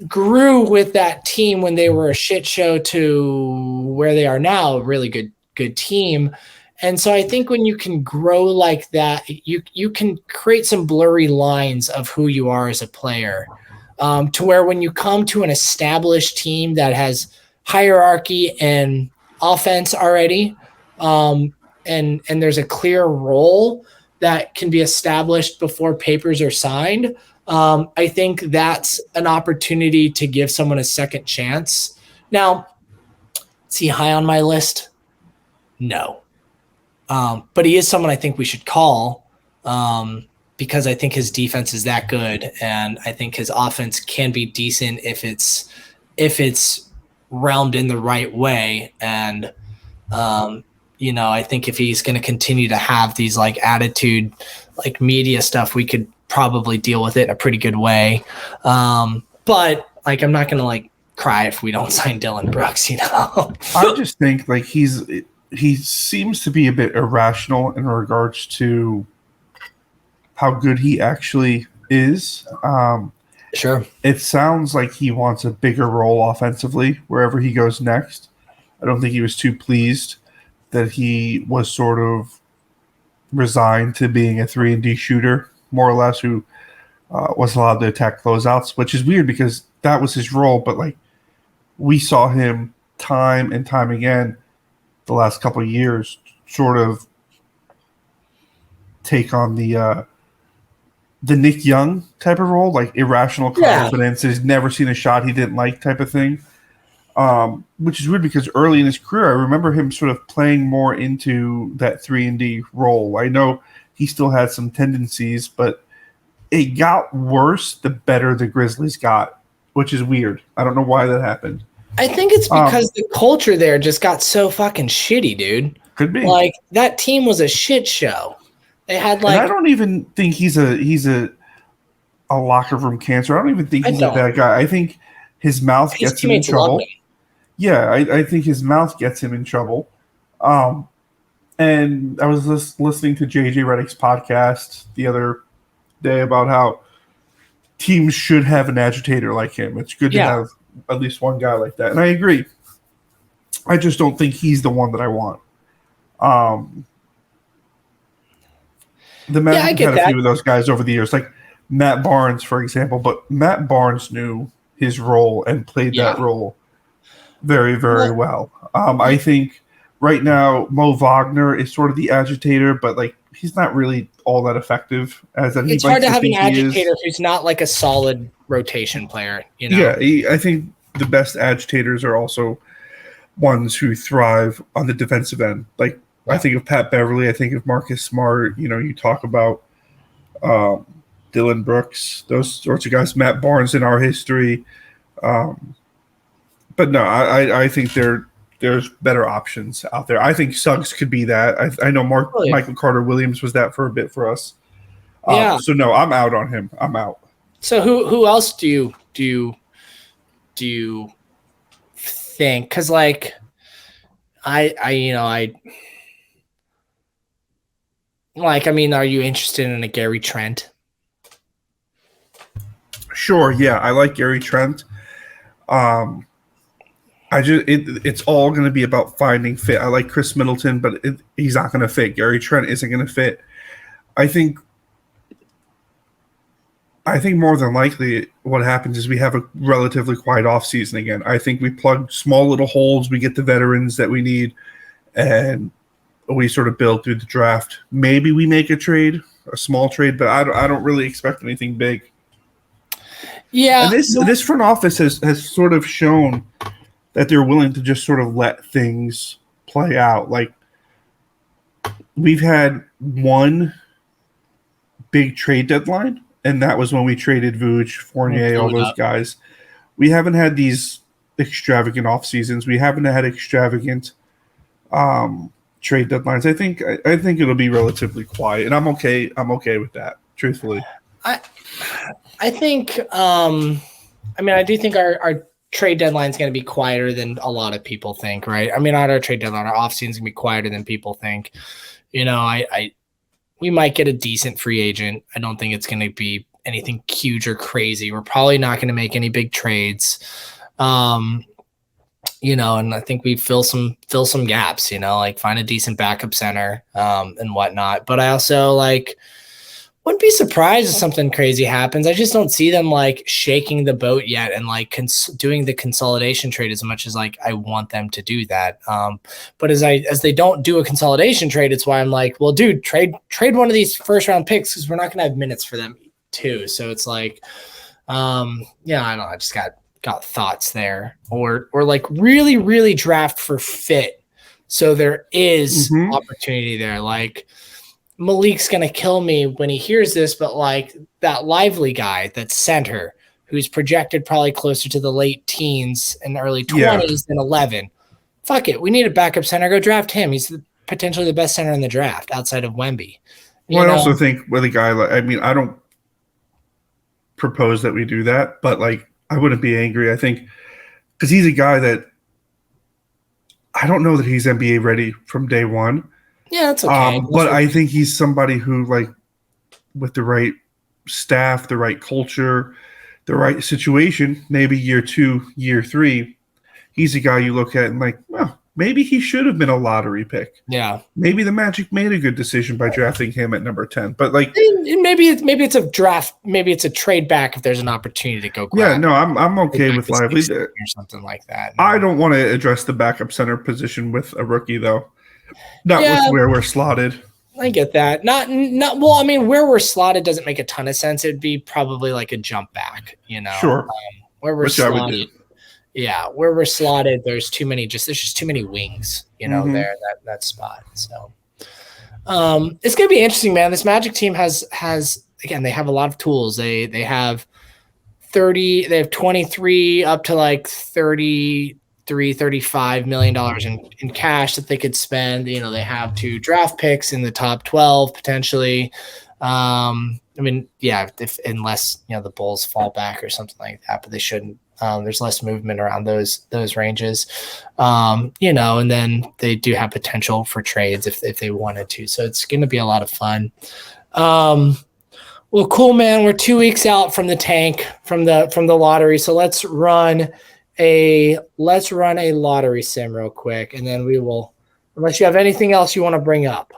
grew with that team when they were a shit show to where they are now, a really good team. And so I think when you can grow like that, you can create some blurry lines of who you are as a player, to where when you come to an established team that has hierarchy and offense already, and there's a clear role that can be established before papers are signed, I think that's an opportunity to give someone a second chance. Now, is he high on my list? No. But he is someone I think we should call, because I think his defense is that good, and I think his offense can be decent if it's realmed in the right way. And I think if he's going to continue to have these like attitude, like media stuff, we could probably deal with it in a pretty good way. But like, I'm not going to like cry if we don't sign Dillon Brooks, I just think like he seems to be a bit irrational in regards to how good he actually is. Sure. It sounds like he wants a bigger role offensively wherever he goes next. I don't think he was too pleased that he was sort of resigned to being a 3-and-D shooter, more or less, who was allowed to attack closeouts, which is weird because that was his role. But like, we saw him time and time again the last couple of years sort of take on the Nick Young type of role, like irrational confidence. He's never seen a shot he didn't like type of thing, which is weird because early in his career, I remember him sort of playing more into that 3-and-D role. I know he still had some tendencies, but it got worse the better the Grizzlies got, which is weird. I don't know why that happened. I think it's because the culture there just got so fucking shitty, dude. Could be. Like, that team was a shit show. They had like, and I don't even think he's a locker room cancer. I don't even think he's a bad guy. I think his mouth gets him in trouble. Yeah, I think his mouth gets him in trouble. And I was just listening to JJ Redick's podcast the other day about how teams should have an agitator like him. It's good to have at least one guy like that. And I agree. I just don't think he's the one that I want. The Magic had a few of those guys over the years, like Matt Barnes, for example. But Matt Barnes knew his role and played that role very, very well. I think right now Mo Wagner is sort of the agitator, but like he's not really all that effective. It's hard to have an agitator who's not like a solid rotation player. Yeah, I think the best agitators are also ones who thrive on the defensive end. Like I think of Pat Beverly, I think of Marcus Smart. You talk about Dillon Brooks, those sorts of guys. Matt Barnes in our history. But no, I think they're there's better options out there. I think Suggs could be that. I know Michael Carter-Williams was that for a bit for us. Yeah. So no, I'm out on him. I'm out. So who else do you think? Because like I mean, are you interested in a Gary Trent? Sure, yeah, I like Gary Trent. It's all going to be about finding fit. I like Chris Middleton, but he's not going to fit. Gary Trent isn't going to fit. I think more than likely what happens is we have a relatively quiet offseason again. I think we plug small little holes, we get the veterans that we need, and we sort of build through the draft. Maybe we make a small trade, but I don't really expect anything big. Yeah. And this front office has sort of shown that they're willing to just sort of let things play out. Like, we've had one big trade deadline, and that was when we traded Vooch, Fournier, all those guys. We haven't had these extravagant off seasons. We haven't had extravagant trade deadlines. I think it'll be relatively quiet, and I'm okay with that, truthfully. I think I do think our trade deadline is going to be quieter than a lot of people think, right? I mean, not our trade deadline, our offseason is going to be quieter than people think. You know, we might get a decent free agent. I don't think it's going to be anything huge or crazy. We're probably not going to make any big trades. You know, and I think we fill some gaps, you know, like find a decent backup center and whatnot. But I also wouldn't be surprised if something crazy happens. I just don't see them shaking the boat yet and doing the consolidation trade as much as I want them to do that. But as they don't do a consolidation trade, it's why I'm like, well, dude, trade one of these first round picks because we're not going to have minutes for them too. So it's I don't know. I just got thoughts there, or really, really draft for fit. So there is opportunity there. Malik's going to kill me when he hears this, but that Lively guy, that center, who's projected probably closer to the late teens and early 20s than 11. Fuck it. We need a backup center. Go draft him. He's potentially the best center in the draft outside of Wemby. Well, I also think with a guy I don't propose that we do that, but I wouldn't be angry. I think because he's a guy that I don't know that he's NBA ready from day one. Yeah, that's okay. But I think he's somebody who, with the right staff, the right culture, the right situation, maybe year 2, year 3, he's a guy you look at and well, maybe he should have been a lottery pick. Yeah. Maybe the Magic made a good decision by drafting him at number 10. But maybe it's a draft, maybe it's a trade back if there's an opportunity to go grab. Yeah, no, I'm okay with Lively or something like that. No. I don't want to address the backup center position with a rookie though. Not with where we're slotted. I get that. Not well, I mean, where we're slotted doesn't make a ton of sense. It'd be probably a jump back, you know. Sure. Where we're slotted. Yeah, where we're slotted, there's just too many wings, you know, there that spot. So it's gonna be interesting, man. This Magic team has again, they have a lot of tools. They have 23 up to 35 million dollars in cash that they could spend. You know, they have 2 draft picks in the top 12 potentially. I mean, yeah, unless the Bulls fall back or something like that, but they shouldn't. There's less movement around those ranges, you know, and then they do have potential for trades if they wanted to. So it's going to be a lot of fun. Well, cool, man. We're 2 weeks out from the tank, from the lottery. So let's run a lottery sim real quick, and then we will, unless you have anything else you want to bring up.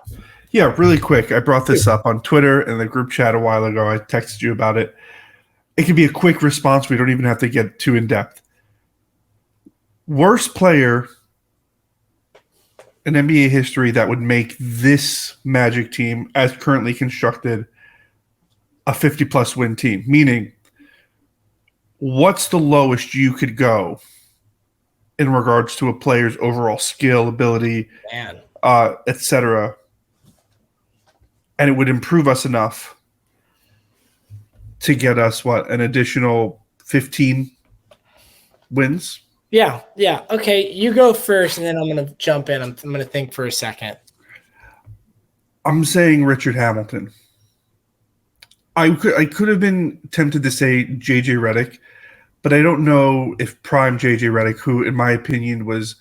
Yeah, really quick. I brought this up on Twitter in the group chat a while ago. I texted you about it. It can be a quick response. We don't even have to get too in depth. Worst player in NBA history that would make this Magic team, as currently constructed, a 50-plus win team. Meaning, what's the lowest you could go in regards to a player's overall skill, ability, etc., and it would improve us enough to get us an additional 15 wins? Yeah. Okay, you go first, and then I'm going to jump in. I'm going to think for a second. I'm saying Richard Hamilton. I could have been tempted to say JJ Redick, but I don't know if prime JJ Redick, who in my opinion was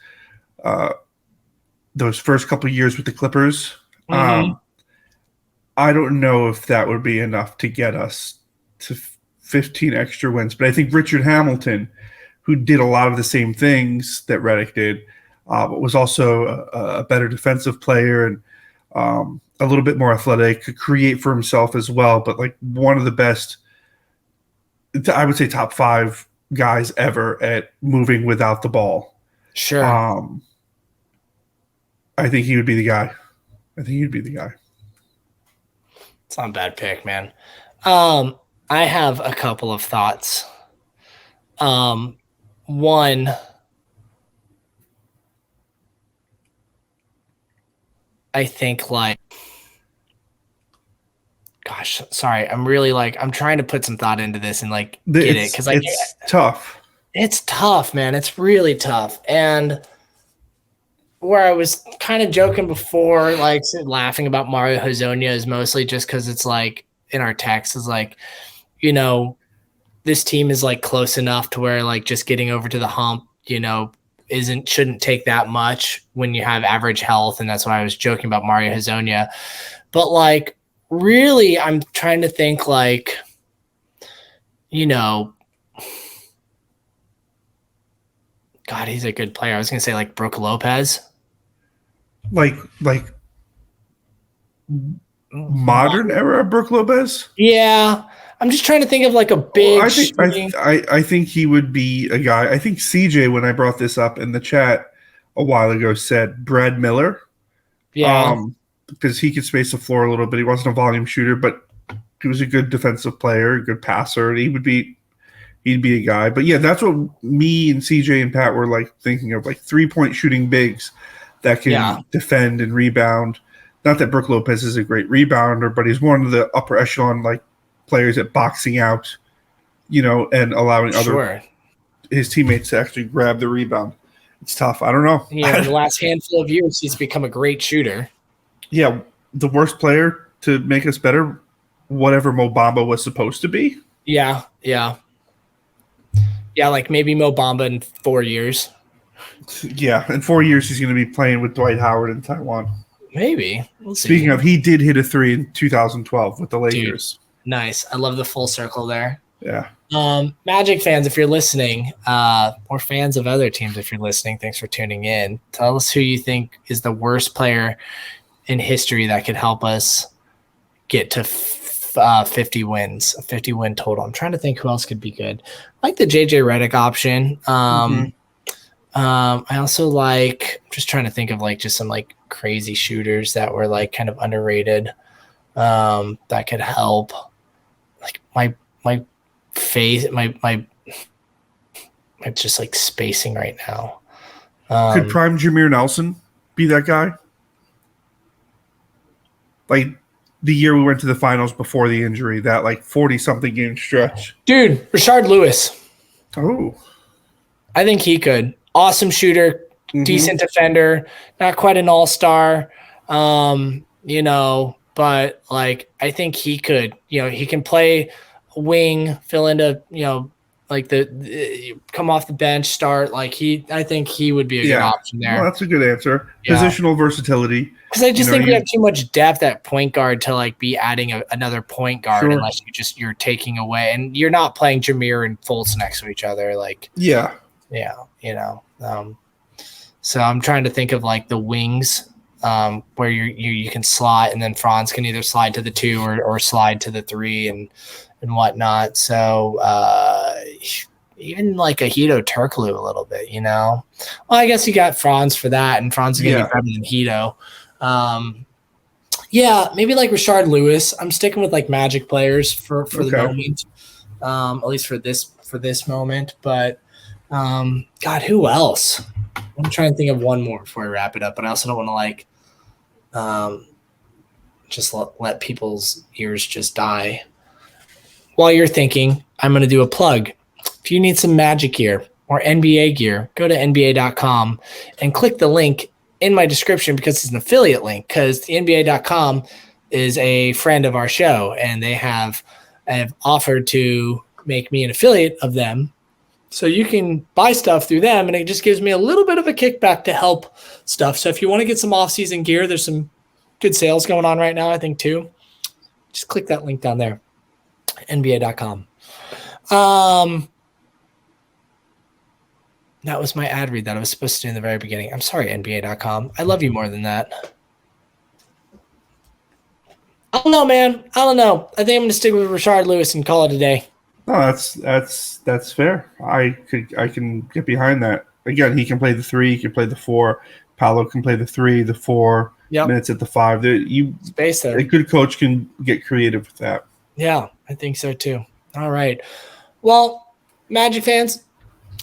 those first couple of years with the Clippers, I don't know if that would be enough to get us to 15 extra wins. But I think Richard Hamilton, who did a lot of the same things that Redick did, but was also a better defensive player and a little bit more athletic, could create for himself as well, but like one of the best, I would say top 5 guys ever at moving without the ball. Sure. I think he would be the guy. It's not a bad pick, man. I have a couple of thoughts. One, I think gosh, sorry. I'm really I'm trying to put some thought into this and get it. Cause it's tough. It's tough, man. It's really tough. And where I was kind of joking before, laughing about Mario Hezonja is mostly just cause it's in our text is this team is close enough to where just getting over to the hump, shouldn't take that much when you have average health. And that's why I was joking about Mario Hezonja. But really, I'm trying to think God, he's a good player. I was going to say Brooke Lopez. Modern era Brooke Lopez? Yeah. I'm just trying to think of a big I think he would be a guy. I think CJ, when I brought this up in the chat a while ago, said Brad Miller. Yeah. Because he could space the floor a little bit. He wasn't a volume shooter, but he was a good defensive player, a good passer. He'd be a guy. But yeah, that's what me and CJ and Pat were thinking of, 3-point shooting bigs that can defend and rebound. Not that Brooke Lopez is a great rebounder, but he's one of the upper echelon players at boxing out, and allowing his teammates to actually grab the rebound. It's tough. I don't know. Yeah, in the last handful of years, he's become a great shooter. Yeah, the worst player to make us better, whatever Mo Bamba was supposed to be. Yeah. Maybe Mo Bamba in 4 years. Yeah, in 4 years he's going to be playing with Dwight Howard in Taiwan. Maybe. We'll see. Speaking of, he did hit a 3 in 2012 with the Lakers. Dude, nice. I love the full circle there. Yeah. Magic fans, if you're listening, or fans of other teams, if you're listening, thanks for tuning in. Tell us who you think is the worst player in history that could help us get to 50 wins, a 50-win total. I'm trying to think who else could be good. I like the JJ Redick option. I also I'm just trying to think of just some crazy shooters that were kind of underrated that could help. My face, my just spacing right now. Could prime Jameer Nelson be that guy? The year we went to the finals before the injury, that 40-something game stretch. Dude, Rashard Lewis. Oh. I think he could. Awesome shooter, decent defender, not quite an all-star, but I think he could. He can play wing, fill into, the come off the bench, start. I think he would be a good option there. Well, that's a good answer. Yeah. Positional versatility. Because I just think we have too much depth at point guard to be adding another point guard unless you're taking away, and you're not playing Jameer and Fultz next to each other. So I'm trying to think of the wings where you can slot, and then Franz can either slide to the 2 or slide to the 3 and whatnot. So even a Hito Turkoglu a little bit, Well, I guess you got Franz for that, and Franz is going to be better than Hito. Maybe Rashard Lewis. I'm sticking with Magic players for the moment, at least for this moment. But God, who else? I'm trying to think of one more before I wrap it up, but I also don't want to just let people's ears just die. While you're thinking, I'm going to do a plug. If you need some Magic gear, or NBA gear, go to NBA.com and click the link in my description because it's an affiliate link, because the NBA.com is a friend of our show and they have offered to make me an affiliate of them. So you can buy stuff through them and it just gives me a little bit of a kickback to help stuff. So if you want to get some off-season gear, there's some good sales going on right now, I think, too. Just click that link down there, NBA.com. That was my ad read that I was supposed to do in the very beginning. I'm sorry, NBA.com. I love you more than that. I don't know, man. I don't know. I think I'm going to stick with Rashard Lewis and call it a day. No, that's fair. I can get behind that. Again, he can play the 3, he can play the 4. Paolo can play the 3, the 4, minutes at the 5. Space there. A good coach can get creative with that. Yeah, I think so too. All right. Well, Magic fans,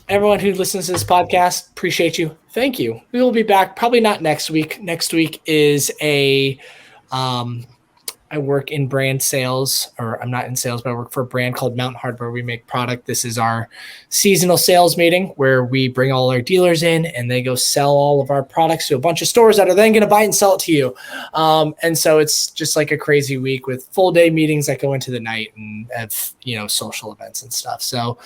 everyone who listens to this podcast, appreciate you. Thank you. We will be back probably not next week. Next week is I work in brand sales, or I'm not in sales, but I work for a brand called Mountain Hardware. We make product. This is our seasonal sales meeting where we bring all our dealers in and they go sell all of our products to a bunch of stores that are then going to buy it and sell it to you. And so it's just like a crazy week with full day meetings that go into the night and have, social events and stuff. So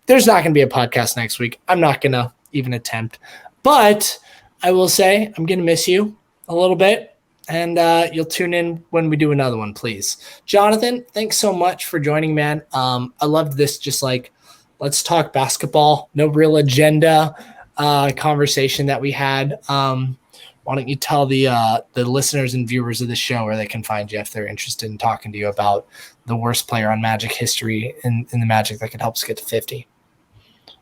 there's not going to be a podcast next week. I'm not going to even attempt, but I will say I'm going to miss you a little bit. And you'll tune in when we do another one, please. Jonathan, thanks so much for joining, man. I loved this, just like, let's talk basketball, no real agenda conversation that we had. Why don't you tell the listeners and viewers of the show where they can find you if they're interested in talking to you about the worst player on Magic history in the Magic that could help us get to 50?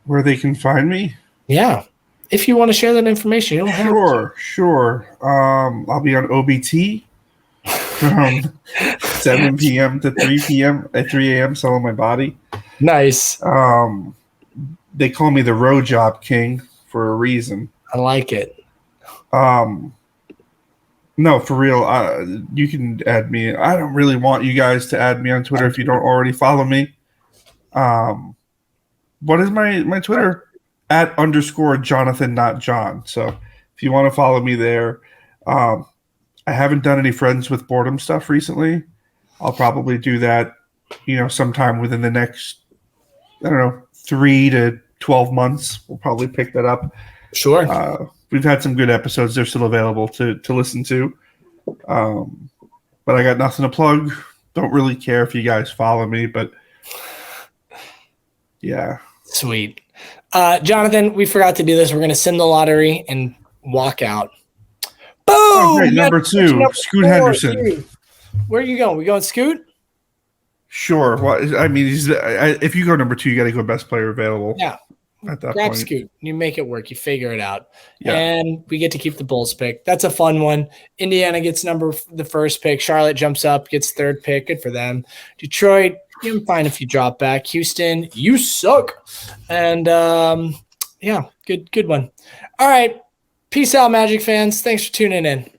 Where they can find me? Yeah. If you want to share that information, you don't have to. Sure. I'll be on OBT from 7 p.m. to 3 p.m. at 3 a.m. selling my body. Nice. They call me the Road Job King for a reason. I like it. No, for real. You can add me. I don't really want you guys to add me on Twitter if you don't already follow me. What is my Twitter? @_Jonathan, not John. So if you want to follow me there, I haven't done any Friends with Boredom stuff recently. I'll probably do that, sometime within the next, 3 to 12 months. We'll probably pick that up. Sure. We've had some good episodes. They're still available to listen to. But I got nothing to plug. Don't really care if you guys follow me, but yeah. Sweet. Jonathan, we forgot to do this. We're going to send the lottery and walk out. Boom! Oh, great. Number 2, Scoot Henderson. Dude. Where are you going? We going Scoot? Sure. Well, I mean, if you go number 2, you got to go best player available. Yeah. At that Grab point. Scoot. You make it work. You figure it out. Yeah. And we get to keep the Bulls pick. That's a fun one. Indiana gets the first pick. Charlotte jumps up, gets third pick. Good for them. Detroit, you're fine if you drop back. Houston, you suck. And good one. All right. Peace out, Magic fans. Thanks for tuning in.